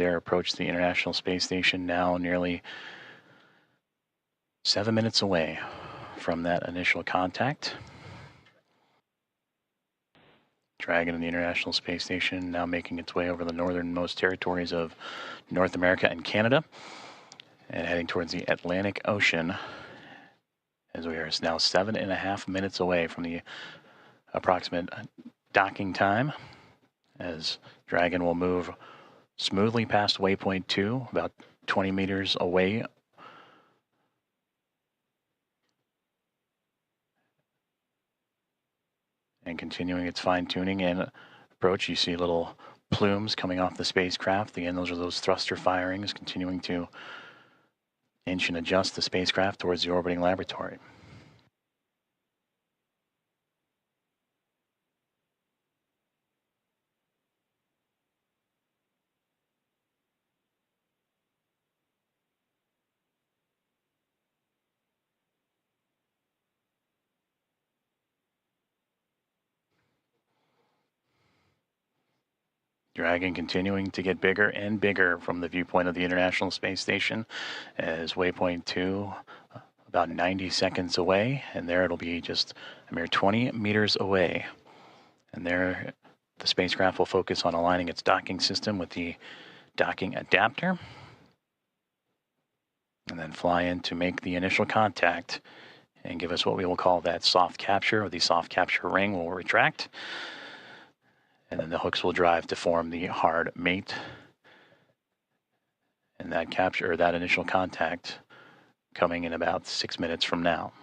their approach to the International Space Station, now nearly 7 minutes away from that initial contact. Dragon and the International Space Station now making its way over the northernmost territories of North America and Canada and heading towards the Atlantic Ocean, as we are now 7.5 minutes away from the approximate docking time, as Dragon will move smoothly past waypoint 2, about 20 meters away. And continuing its fine-tuning and approach, you see little plumes coming off the spacecraft. Again, those are those thruster firings continuing to inch and adjust the spacecraft towards the orbiting laboratory. Dragon continuing to get bigger and bigger from the viewpoint of the International Space Station, as waypoint 2 about 90 seconds away, and there it'll be just a mere 20 meters away. And there the spacecraft will focus on aligning its docking system with the docking adapter, and then fly in to make the initial contact and give us what we will call that soft capture, or the soft capture ring will retract. And then the hooks will drive to form the hard mate. And that capture, or that initial contact, coming in about 6 minutes from now.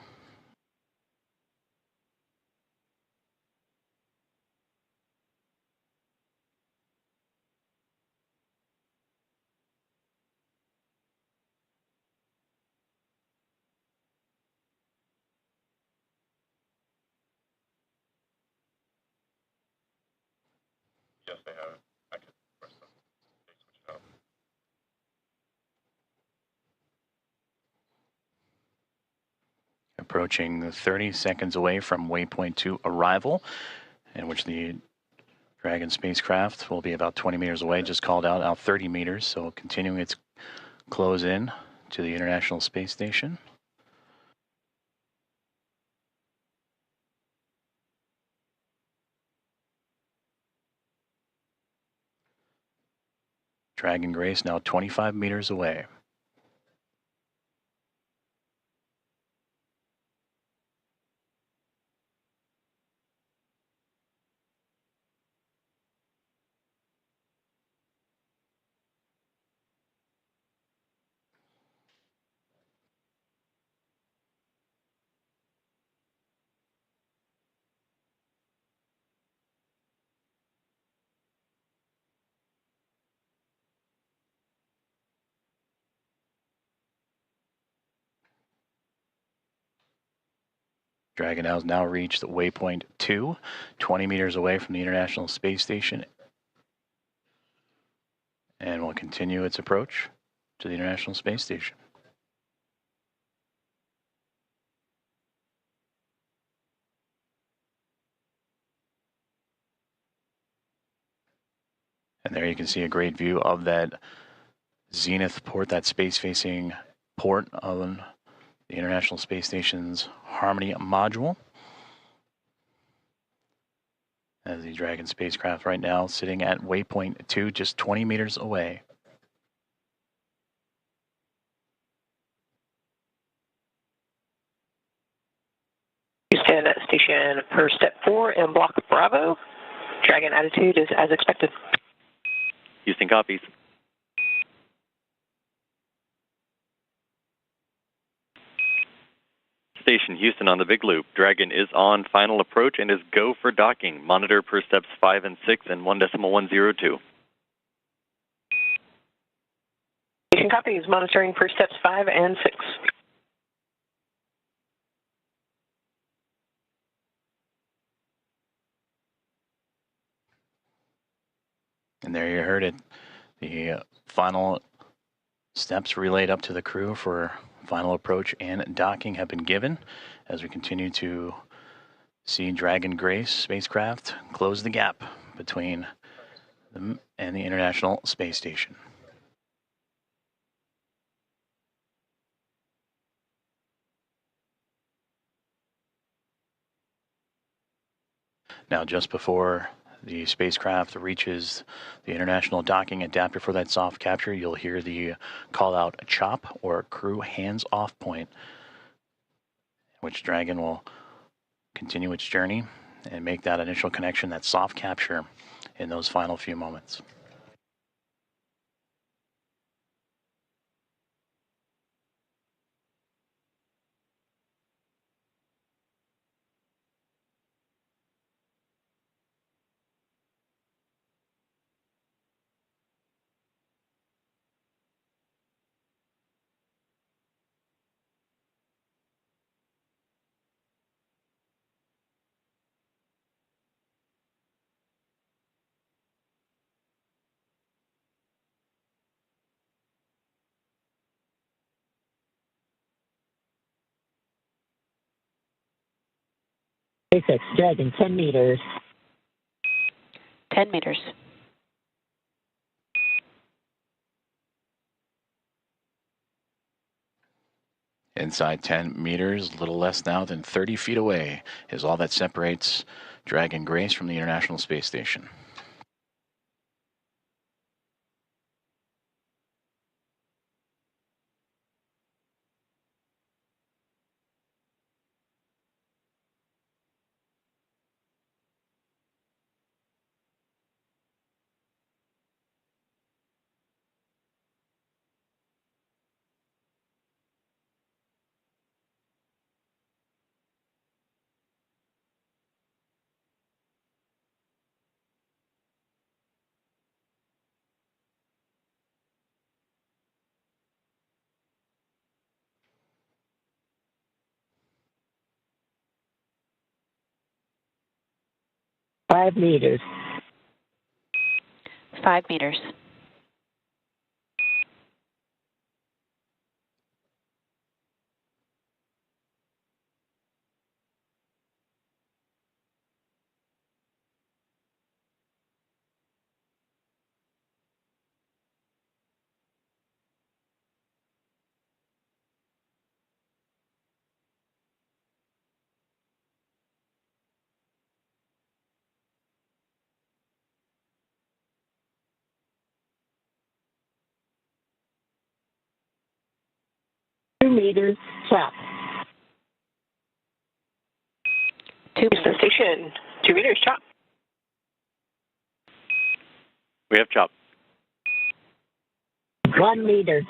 Yes, they have. I can press them. They switch it up. Approaching 30 seconds away from waypoint 2 arrival, in which the Dragon spacecraft will be about 20 meters away, just called out 30 meters, so continuing its close in to the International Space Station. Dragon Grace now 25 meters away. Dragon has now reached waypoint 2, 20 meters away from the International Space Station, and will continue its approach to the International Space Station. And there you can see a great view of that zenith port, that space-facing port of the International Space Station's Harmony module. As the Dragon spacecraft right now sitting at waypoint 2, just 20 meters away. Houston, station per step 4 in block Bravo. Dragon attitude is as expected. Houston copies. Station Houston on the big loop. Dragon is on final approach and is go for docking. Monitor per steps 5 and 6 and 1.102. Station copies, monitoring per steps 5 and 6. And there you heard it. The final steps relayed up to the crew for final approach and docking have been given as we continue to see Dragon Grace spacecraft close the gap between them and the International Space Station. Now, just before the spacecraft reaches the international docking adapter for that soft capture, you'll hear the call out CHOP, or crew hands off point, which Dragon will continue its journey and make that initial connection, that soft capture, in those final few moments. SpaceX Dragon, 10 meters. 10 meters. Inside 10 meters, a little less now than 30 feet away, is all that separates Dragon Grace from the International Space Station. Five meters. 5 meters. Two meters. Chop. 2 Houston meters. Station, 2 meters. Chop. We have CHOP. 1 meter.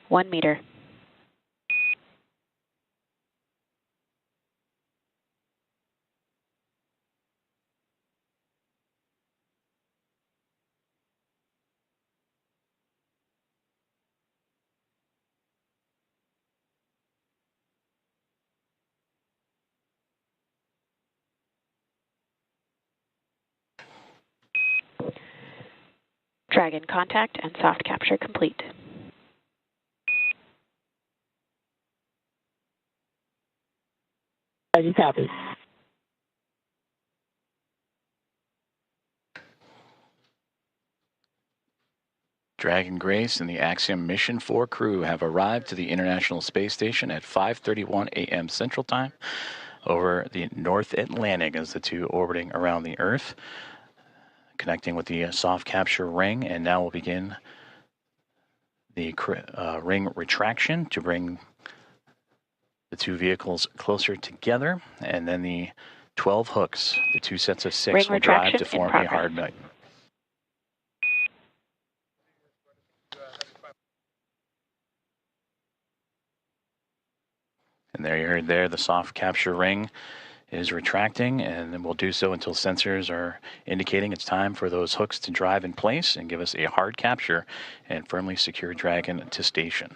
1 meter. Dragon contact and soft capture complete. Dragon copy. Dragon Grace and the Axiom Mission 4 crew have arrived to the International Space Station at 5:31 a.m. Central Time over the North Atlantic, as the two orbiting around the Earth, connecting with the soft capture ring, and now we'll begin the ring retraction to bring the two vehicles closer together, and then the 12 hooks, the two sets of 6, Ring will drive retraction to in form a progress. hard nut. And there you heard there, the soft capture ring is retracting, and then we'll do so until sensors are indicating it's time for those hooks to drive in place and give us a hard capture and firmly secure Dragon to station.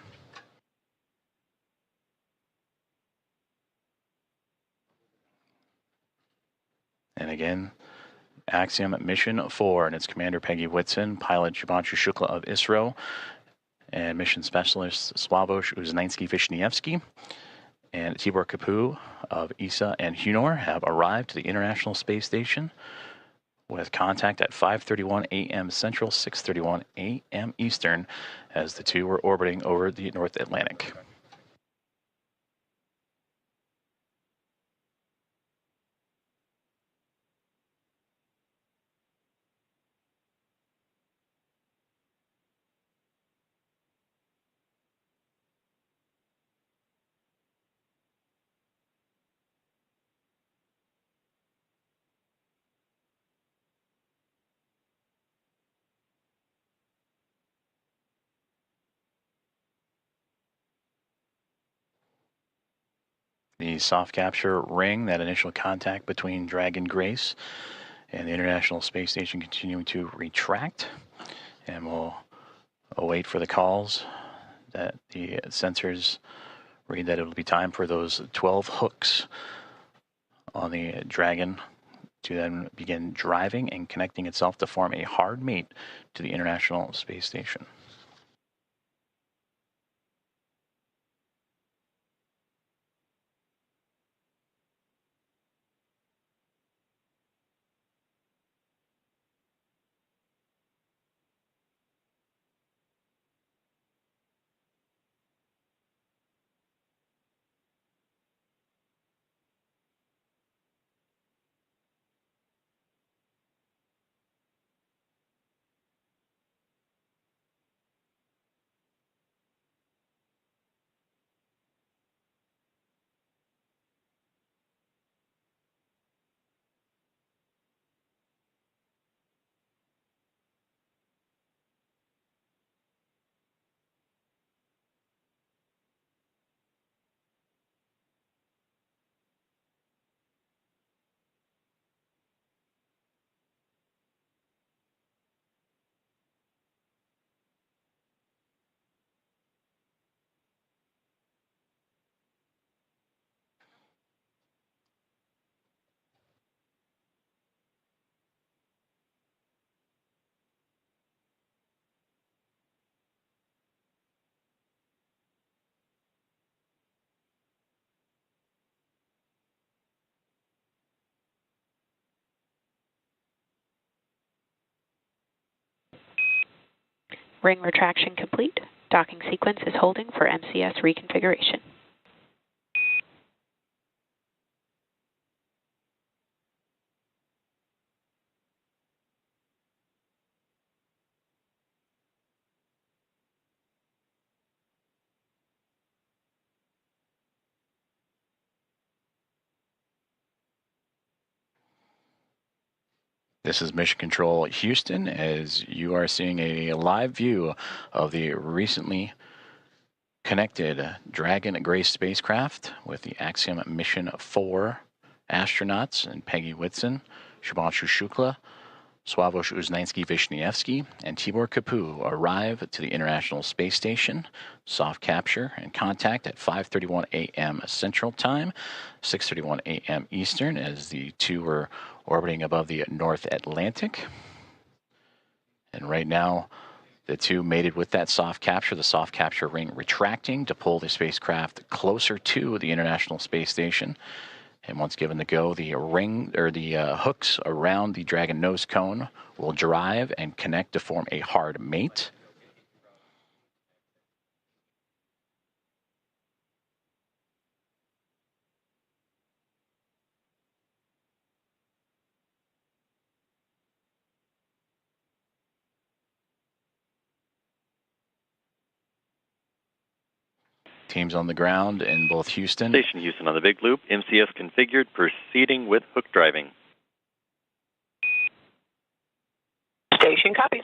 And again, Axiom Mission 4 and its commander Peggy Whitson, pilot Shubhanshu Shukla of ISRO, and mission specialist Slavoj Uznansky-Vishnievsky and Tibor Kapu of ESA and Hunor have arrived to the International Space Station with contact at 5:31 a.m. Central, 6:31 a.m. Eastern, as the two were orbiting over the North Atlantic. the soft capture ring, that initial contact between Dragon Grace and the International Space Station continuing to retract. And we'll await for the calls that the sensors read that it will be time for those 12 hooks on the Dragon to then begin driving and connecting itself to form a hard mate to the International Space Station. Ring retraction complete. Docking sequence is holding for MCS reconfiguration. This is Mission Control Houston, as you are seeing a live view of the recently connected Dragon Grace spacecraft with the Axiom Mission 4 astronauts and Peggy Whitson, Shubhanshu Shukla, Sławosz Uznański-Wiśniewski, and Tibor Kapu arrive to the International Space Station. Soft capture and contact at 5:31 a.m. Central Time, 6:31 a.m. Eastern, as the two are orbiting above the North Atlantic. And right now, the two mated with that soft capture, the soft capture ring retracting to pull the spacecraft closer to the International Space Station. And once given the go, the ring or the hooks around the Dragon nose cone will drive and connect to form a hard mate. Teams on the ground in both Houston. Station Houston on the big loop. MCS configured, proceeding with hook driving. Station copies.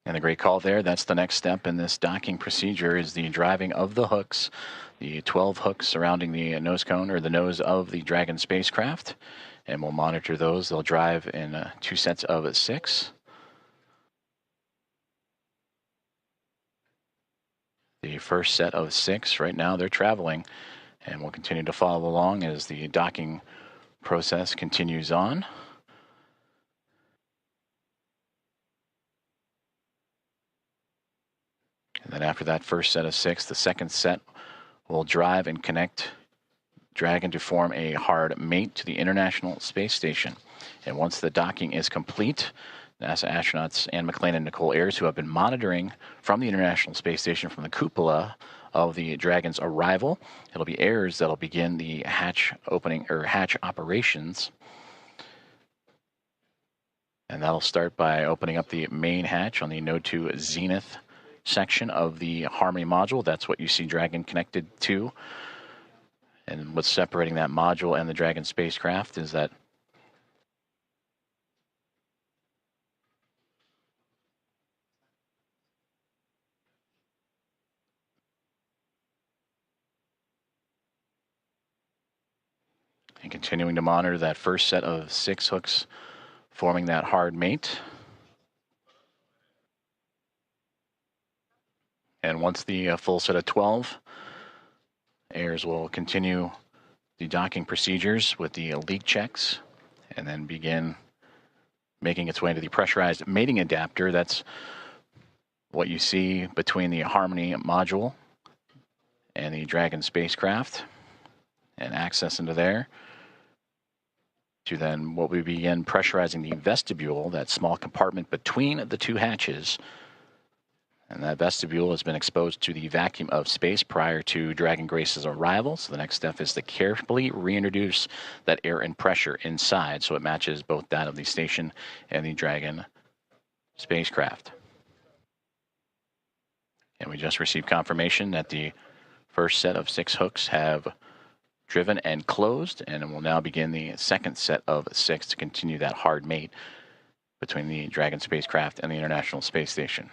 And a great call there. That's the next step in this docking procedure, is the driving of the hooks, the 12 hooks surrounding the nose cone or the nose of the Dragon spacecraft. And we'll monitor those. They'll drive in 2 sets of 6. The first set of 6 right now, they're traveling, and we'll continue to follow along as the docking process continues on. And then after that first set of 6, the second set will drive and connect Dragon to form a hard mate to the International Space Station. And once the docking is complete, NASA astronauts Anne McClain and Nicole Ayers, who have been monitoring from the International Space Station from the cupola of the Dragon's arrival, it'll be Ayers that'll begin the hatch opening or hatch operations. And that'll start by opening up the main hatch on the Node 2 Zenith section of the Harmony module. That's what you see Dragon connected to. And what's separating that module and the Dragon spacecraft is that continuing to monitor that first set of 6 hooks forming that hard mate. And once the full set of 12 airs will continue the docking procedures with the leak checks and then begin making its way to the pressurized mating adapter. That's what you see between the Harmony module and the Dragon spacecraft, and access into there to then what we begin pressurizing the vestibule, that small compartment between the 2 hatches. And that vestibule has been exposed to the vacuum of space prior to Dragon Grace's arrival. So the next step is to carefully reintroduce that air and pressure inside so it matches both that of the station and the Dragon spacecraft. And we just received confirmation that the first set of 6 hooks have driven and closed, and we'll now begin the second set of 6 to continue that hard mate between the Dragon spacecraft and the International Space Station.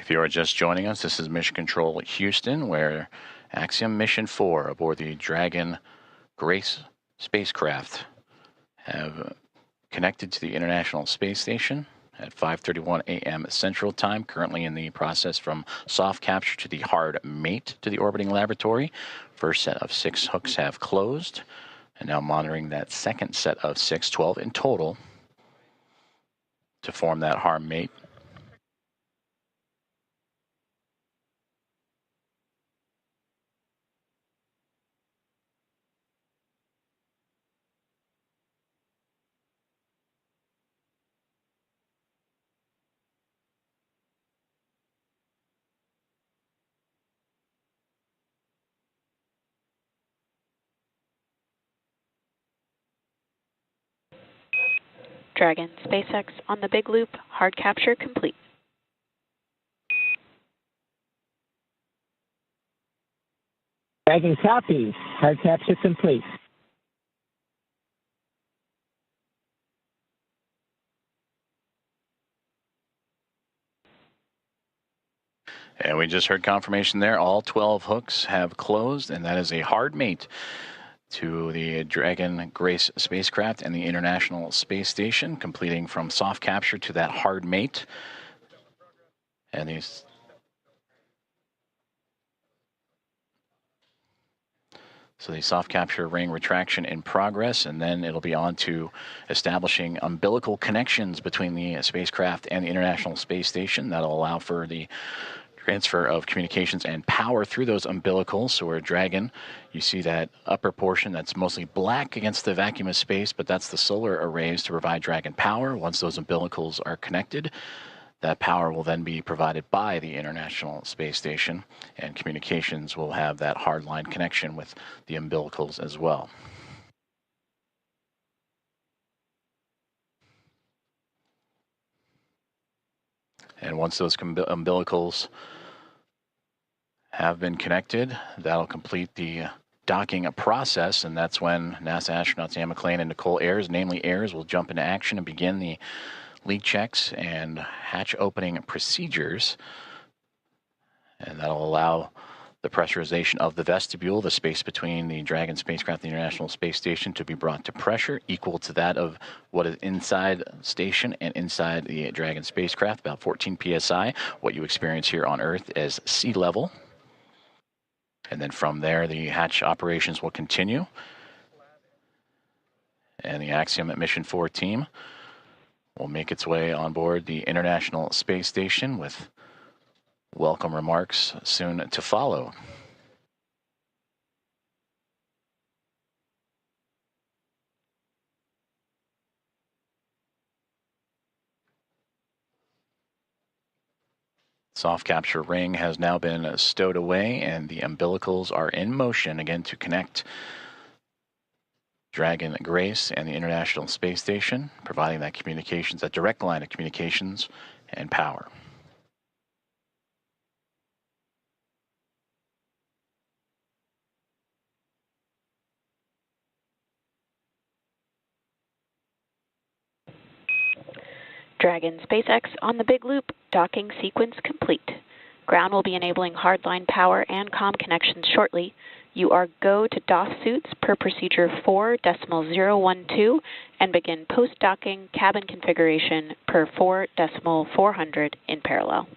If you are just joining us, this is Mission Control Houston, where Axiom Mission 4 aboard the Dragon Grace spacecraft have connected to the International Space Station at 5:31 a.m. Central Time, currently in the process from soft capture to the hard mate to the orbiting laboratory. First set of 6 hooks have closed, and now monitoring that second set of 6, 12 in total, to form that hard mate. Dragon SpaceX on the big loop, hard capture complete. Dragon copies, hard capture complete. And we just heard confirmation there. All 12 hooks have closed, and that is a hard mate to the Dragon Grace spacecraft and the International Space Station, completing from soft capture to that hard mate. And these So the soft capture ring retraction in progress, and then it'll be on to establishing umbilical connections between the spacecraft and the International Space Station. That'll allow for the transfer of communications and power through those umbilicals. So we're Dragon, you see that upper portion that's mostly black against the vacuum of space, but that's the solar arrays to provide Dragon power. Once those umbilicals are connected, that power will then be provided by the International Space Station, and communications will have that hardline connection with the umbilicals as well. And once those umbilicals have been connected, that'll complete the docking process, and that's when NASA astronauts Anne McClain and Nicole Ayers, namely Ayers, will jump into action and begin the leak checks and hatch opening procedures. And that'll allow the pressurization of the vestibule, the space between the Dragon spacecraft and the International Space Station, to be brought to pressure equal to that of what is inside station and inside the Dragon spacecraft, about 14 psi, what you experience here on Earth as sea level. And then from there, the hatch operations will continue. And the Axiom Mission 4 team will make its way on board the International Space Station with Welcome remarks soon to follow. Soft capture ring has now been stowed away, and the umbilicals are in motion again to connect Dragon Grace and the International Space Station, providing that communications, that direct line of communications and power. Dragon SpaceX on the big loop, docking sequence complete. Ground will be enabling hardline power and comm connections shortly. You are go to DOF suits per procedure 4.012 and begin post-docking cabin configuration per 4.400 in parallel.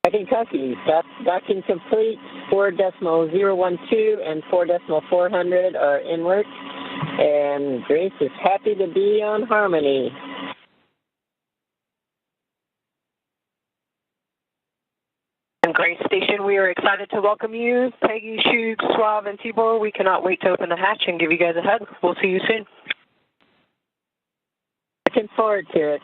Dragon copy. Docking complete. 4.012 and 4.400 are in work. And Grace is happy to be on Harmony. And Grace Station, we are excited to welcome you. Peggy, Shug, Suave, and Tibor, we cannot wait to open the hatch and give you guys a hug. We'll see you soon. Looking forward to it.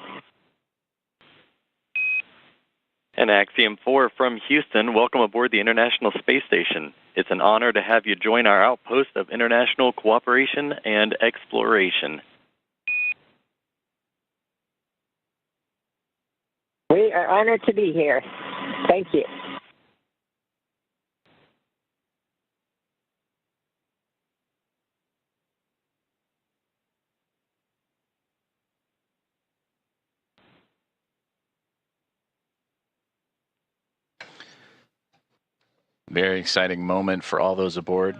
And Axiom-4 from Houston, welcome aboard the International Space Station. It's an honor to have you join our outpost of international cooperation and exploration. We are honored to be here. Thank you. Very exciting moment for all those aboard.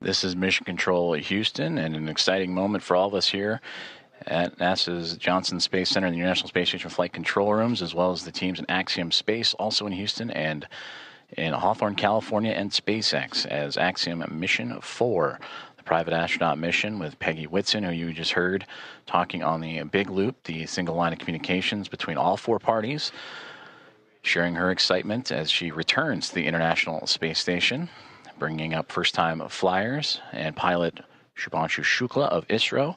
This is Mission Control Houston, and an exciting moment for all of us here at NASA's Johnson Space Center and the International Space Station flight control rooms, as well as the teams in Axiom Space, also in Houston, and in Hawthorne, California, and SpaceX as Axiom Mission 4, the private astronaut mission with Peggy Whitson, who you just heard talking on the big loop, the single line of communications between all four parties, sharing her excitement as she returns to the International Space Station, bringing up first-time flyers and pilot Shubhanshu Shukla of ISRO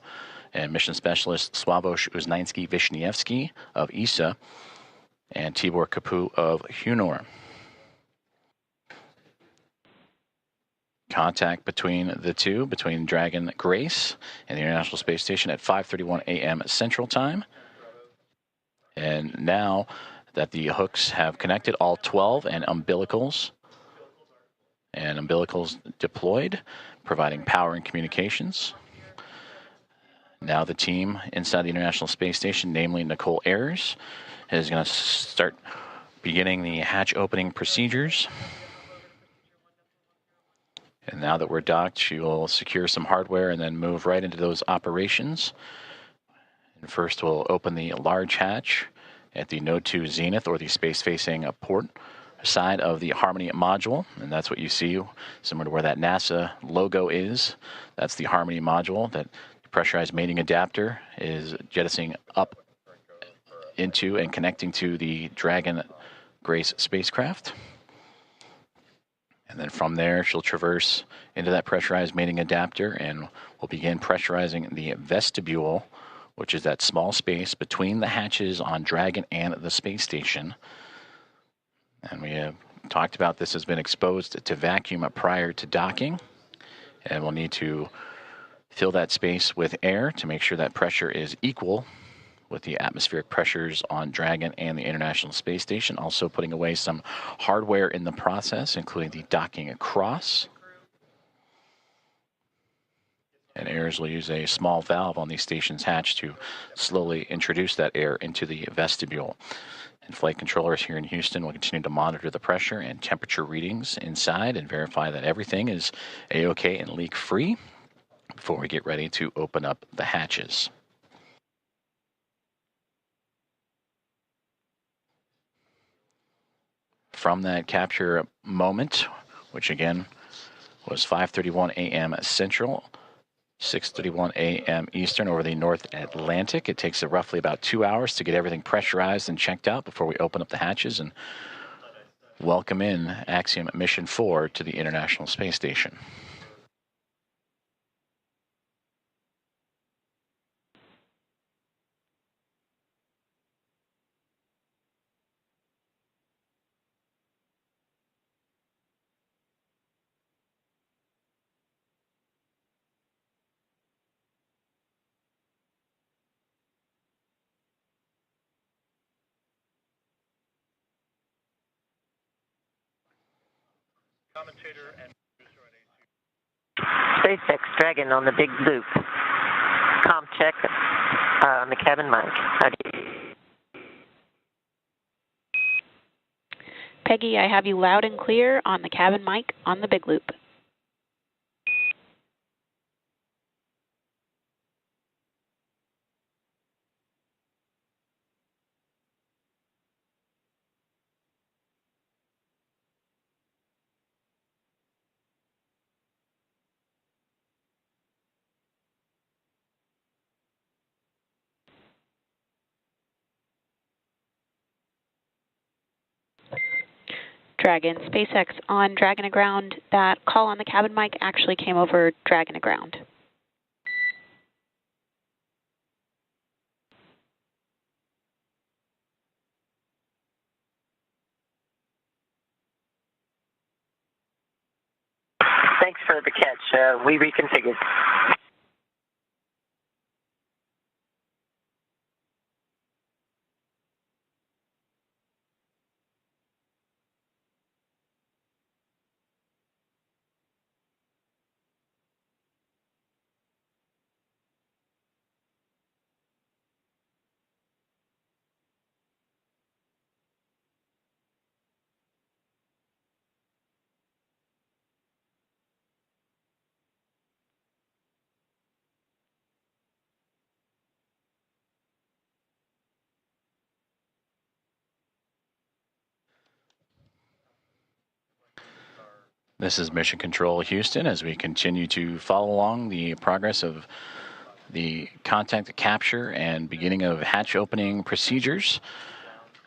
and mission specialist Sławosz Uznański-Wiśniewski of ESA and Tibor Kapu of HUNOR. Contact between the two, between Dragon Grace and the International Space Station at 5:31 a.m. Central Time. And now that the hooks have connected, all 12 and umbilicals deployed, providing power and communications. Now the team inside the International Space Station, namely Nicole Ayers, is going to start beginning the hatch opening procedures. And now that we're docked, she will secure some hardware and then move right into those operations. And first we'll open the large hatch at the Node 2 Zenith, or the space-facing port side of the Harmony module, and that's what you see, similar to where that NASA logo is. That's the Harmony module. That pressurized mating adapter is jettisoning up into and connecting to the Dragon Grace spacecraft. And then from there, she'll traverse into that pressurized mating adapter, and we'll begin pressurizing the vestibule, which is that small space between the hatches on Dragon and the space station. And we have talked about this has been exposed to vacuum prior to docking, and we'll need to fill that space with air to make sure that pressure is equal with the atmospheric pressures on Dragon and the International Space Station. Also putting away some hardware in the process, including the docking cross. And airs will use a small valve on the station's hatch to slowly introduce that air into the vestibule. And flight controllers here in Houston will continue to monitor the pressure and temperature readings inside and verify that everything is A-OK and leak-free before we get ready to open up the hatches. From that capture moment, which again was 5:31 a.m. Central, 6:31 a.m. Eastern over the North Atlantic. It takes roughly about 2 hours to get everything pressurized and checked out before we open up the hatches and welcome in Axiom Mission 4 to the International Space Station. Commentator and producer on SpaceX Dragon on the big loop. Com check on the cabin mic. Peggy, I have you loud and clear on the cabin mic on the big loop. Dragon, SpaceX on Dragon Aground. That call on the cabin mic actually came over Dragon Aground. Thanks for the catch. We reconfigured. This is Mission Control Houston as we continue to follow along the progress of the contact capture and beginning of hatch opening procedures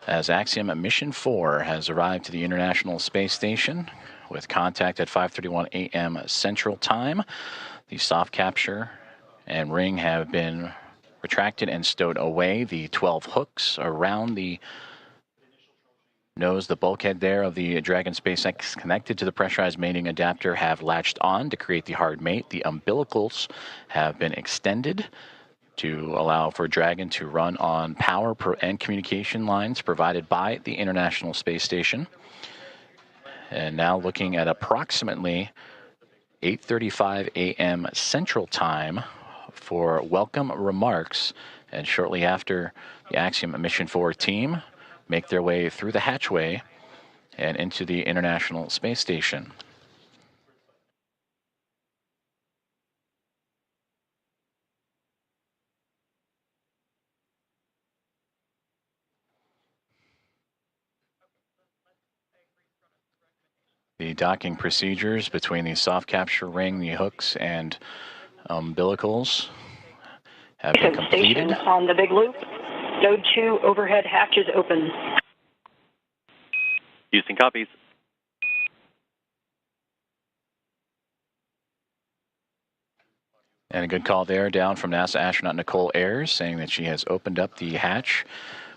as Axiom Mission 4 has arrived to the International Space Station with contact at 5:31 a.m. Central Time. The soft capture and ring have been retracted and stowed away. The 12 hooks around the nose, the bulkhead there of the Dragon SpaceX connected to the pressurized mating adapter have latched on to create the hard mate. The umbilicals have been extended to allow for Dragon to run on power and communication lines provided by the International Space Station. And now looking at approximately 8:35 a.m. Central Time for welcome remarks. And shortly after, the Axiom Mission 4 team make their way through the hatchway and into the International Space Station. The docking procedures between the soft capture ring, the hooks, and umbilicals have been completed. Station on the big loop. Node 2 overhead hatches open. Houston copies. And a good call there down from NASA astronaut Nicole Ayers, saying that she has opened up the hatch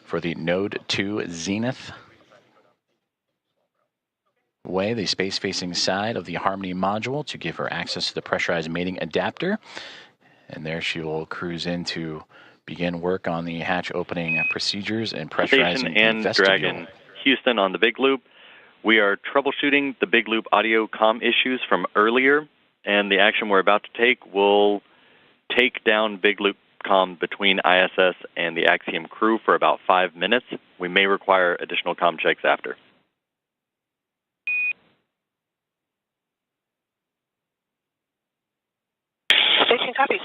for the Node 2 Zenith way, the space-facing side of the Harmony module, to give her access to the pressurized mating adapter. And there she will cruise in to begin work on the hatch opening procedures and pressurizing Station the and vestibule. Dragon, Houston on the Big Loop. We are troubleshooting the Big Loop audio comm issues from earlier, and the action we're about to take will take down Big Loop comm between ISS and the Axiom crew for about 5 minutes. We may require additional comm checks after. Station copies.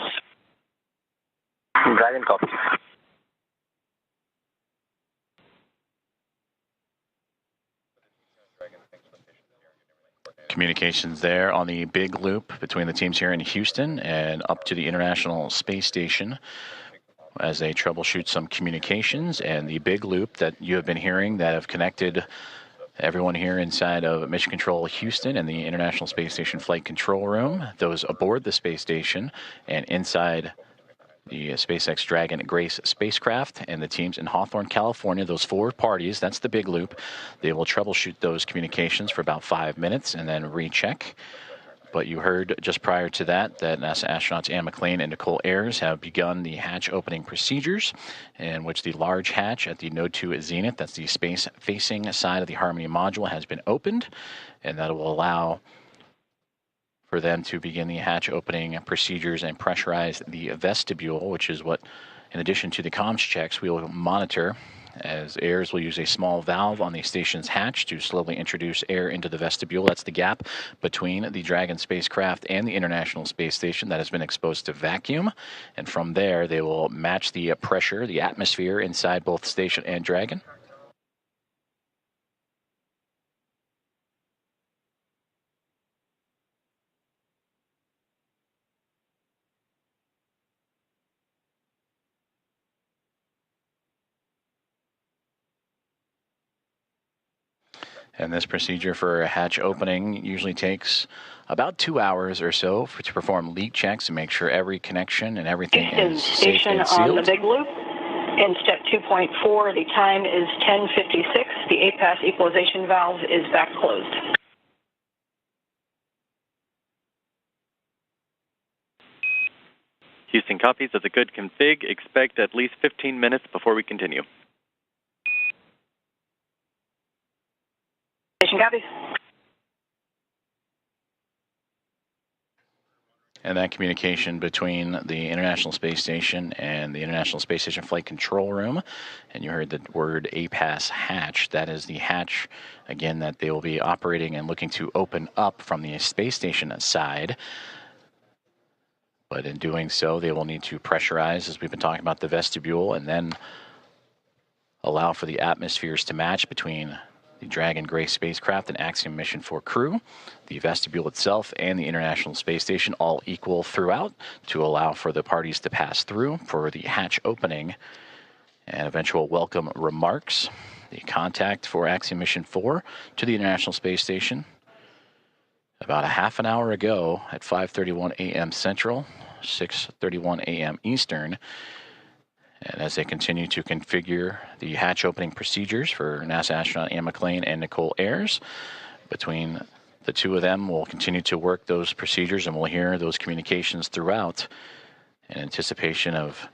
Dragon copies. Communications there on the Big Loop between the teams here in Houston and up to the International Space Station as they troubleshoot some communications. And the Big Loop that you have been hearing that have connected everyone here inside of Mission Control Houston and the International Space Station Flight Control Room, those aboard the space station and inside the SpaceX Dragon Grace spacecraft, and the teams in Hawthorne, California, those 4 parties, that's the Big Loop. They will troubleshoot those communications for about 5 minutes and then recheck. But you heard just prior to that NASA astronauts Anne McLean and Nicole Ayers have begun the hatch opening procedures, in which the large hatch at the Node 2 Zenith, that's the space-facing side of the Harmony module, has been opened, and that will allow for them to begin the hatch opening procedures and pressurize the vestibule, which is what, in addition to the comms checks, we will monitor, as Ayers will use a small valve on the station's hatch to slowly introduce air into the vestibule. That's the gap between the Dragon spacecraft and the International Space Station that has been exposed to vacuum. And from there, they will match the pressure, the atmosphere inside both station and Dragon. And this procedure for a hatch opening usually takes about 2 hours or so to perform leak checks and make sure every connection and everything is safe and sealed. On the Big Loop. In step 2.4, the time is 10:56. The APAS equalization valve is back closed. Houston copies. That's a good config. Expect at least 15 minutes before we continue. Station copies. And that communication between the International Space Station and the International Space Station Flight Control Room, and you heard the word APAS hatch. That is the hatch, again, that they will be operating and looking to open up from the space station side. But in doing so, they will need to pressurize, as we've been talking about, the vestibule, and then allow for the atmospheres to match between the Dragon Grace spacecraft and Axiom Mission 4 crew, the vestibule itself, and the International Space Station, all equal throughout, to allow for the parties to pass through for the hatch opening and eventual welcome remarks. The contact for Axiom Mission 4 to the International Space Station about a half an hour ago at 5:31 a.m. Central, 6:31 a.m. Eastern. And as they continue to configure the hatch opening procedures for NASA astronaut Anne McLean and Nicole Ayers, between the two of them, we'll continue to work those procedures, and we'll hear those communications throughout in anticipation of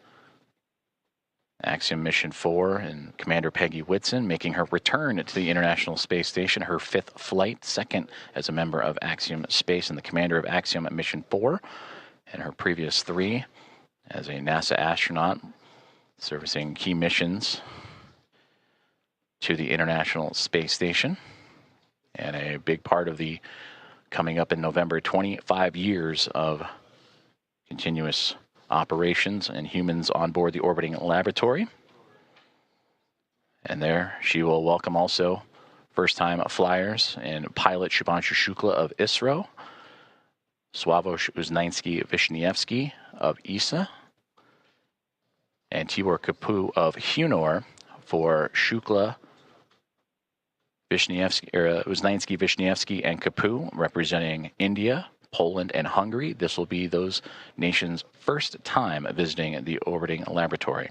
Axiom Mission 4 and Commander Peggy Whitson making her return to the International Space Station, her 5th flight, second as a member of Axiom Space and the commander of Axiom Mission 4, and her previous 3 as a NASA astronaut servicing key missions to the International Space Station. And a big part of the coming up in November, 25 years of continuous operations and humans on board the orbiting laboratory. And there she will welcome also first-time flyers and pilot Shubhanshu Shukla of ISRO, Sławomir Uznański-Wiśniewski of ESA, and Tibor Kapu of Hunor for Shukla, Uznański-Wiśniewski, and Kapu representing India, Poland, and Hungary. This will be those nations' first time visiting the orbiting laboratory.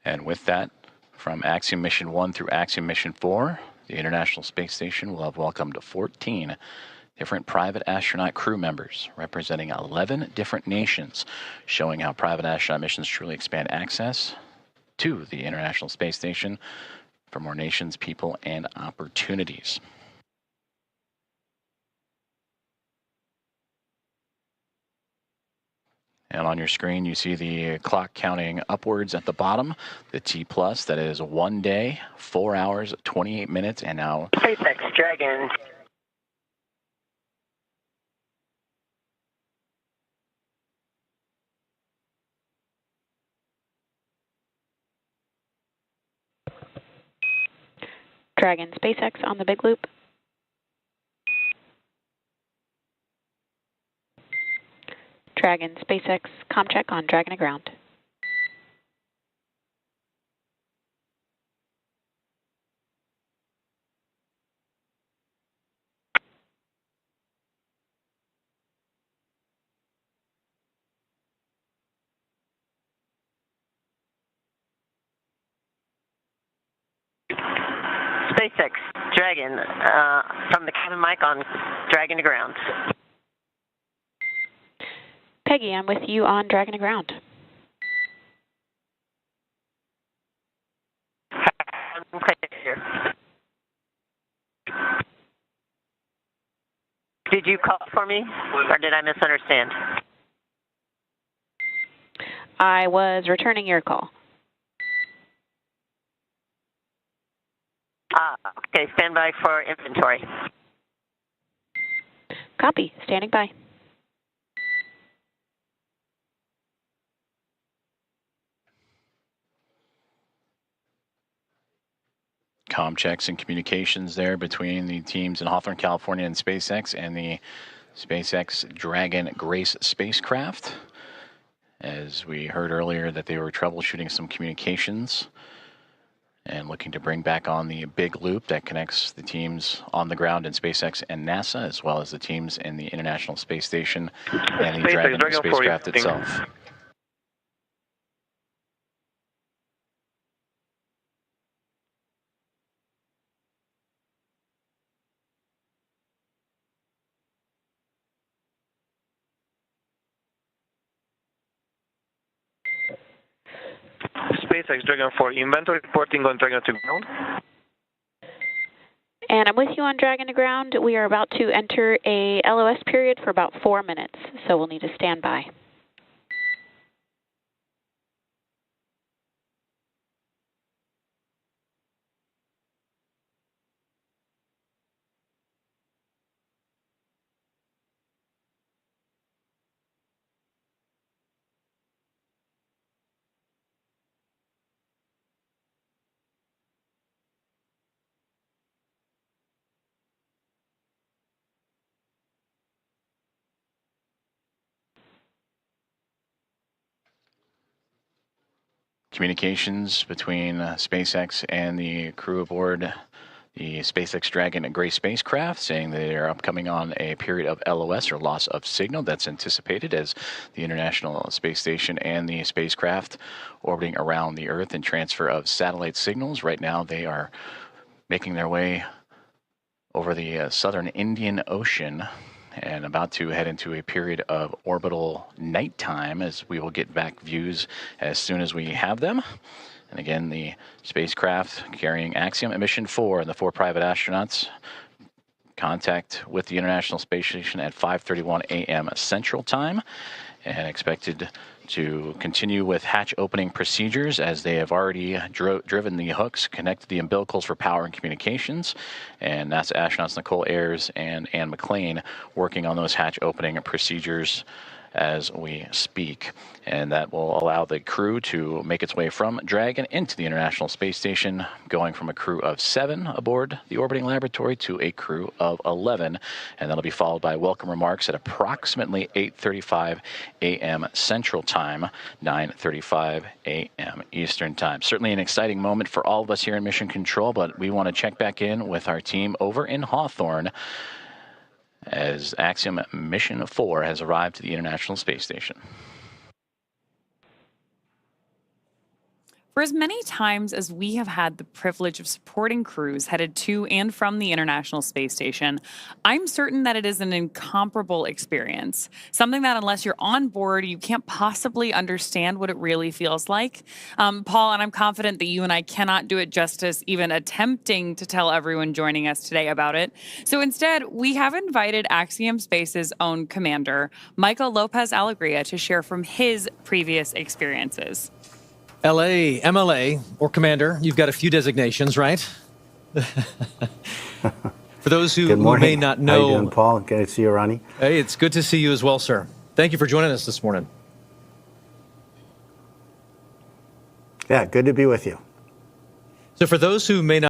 And with that, from Axiom Mission 1 through Axiom Mission 4, the International Space Station will have welcomed 14 different private astronaut crew members representing 11 different nations, showing how private astronaut missions truly expand access to the International Space Station for more nations, people, and opportunities. And on your screen, you see the clock counting upwards at the bottom, the T+, that is 1 day, 4 hours, 28 minutes, and now SpaceX Dragon. Dragon SpaceX on the big loop. Dragon SpaceX ComCheck on Dragon to ground. SpaceX Dragon from the cabin mic on Dragon to ground. Peggy, I'm with you on Dragon to ground. Did you call for me, or did I misunderstand? I was returning your call. Okay, stand by for inventory. Copy, standing by. comm checks and communications there between the teams in Hawthorne, California and SpaceX and the SpaceX Dragon Grace spacecraft. As we heard earlier that they were troubleshooting some communications and looking to bring back on the big loop that connects the teams on the ground in SpaceX and NASA, as well as the teams in the International Space Station and the Dragon spacecraft itself. SpaceX Dragon 4, inventory reporting on Dragon to ground. And I'm with you on Dragon to ground. We are about to enter a LOS period for about 4 minutes, so we'll need to stand by. Communications between SpaceX and the crew aboard the SpaceX Dragon and Grace spacecraft saying they are upcoming on a period of LOS or loss of signal that's anticipated as the International Space Station and the spacecraft orbiting around the Earth and transfer of satellite signals. Right now they are making their way over the southern Indian Ocean and about to head into a period of orbital nighttime as we will get back views as soon as we have them. And again, the spacecraft carrying Axiom and Mission 4 and the 4 private astronauts contact with the International Space Station at 5:31 a.m. Central Time and expected to continue with hatch opening procedures as they have already driven the hooks, connected the umbilicals for power and communications, and NASA astronauts Nicole Ayers and Ann McLean working on those hatch opening procedures as we speak. And that will allow the crew to make its way from Dragon into the International Space Station, going from a crew of 7 aboard the orbiting laboratory to a crew of 11. And that'll be followed by welcome remarks at approximately 8:35 a.m. Central Time, 9:35 a.m. Eastern Time. Certainly an exciting moment for all of us here in Mission Control, but we want to check back in with our team over in Hawthorne as Axiom Mission 4 has arrived to the International Space Station. For as many times as we have had the privilege of supporting crews headed to and from the International Space Station, I'm certain that it is an incomparable experience. Something that unless you're on board, you can't possibly understand what it really feels like. Paul, and I'm confident that you and I cannot do it justice even attempting to tell everyone joining us today about it. So instead, we have invited Axiom Space's own commander, Michael Lopez Alegria, to share from his previous experiences. LA, MLA, or Commander, you've got a few designations, right? For those who may not know... How you doing, Paul? Good to see you, Ronnie. Hey, it's good to see you as well, sir. Thank you for joining us this morning. Yeah, good to be with you. So for those who may not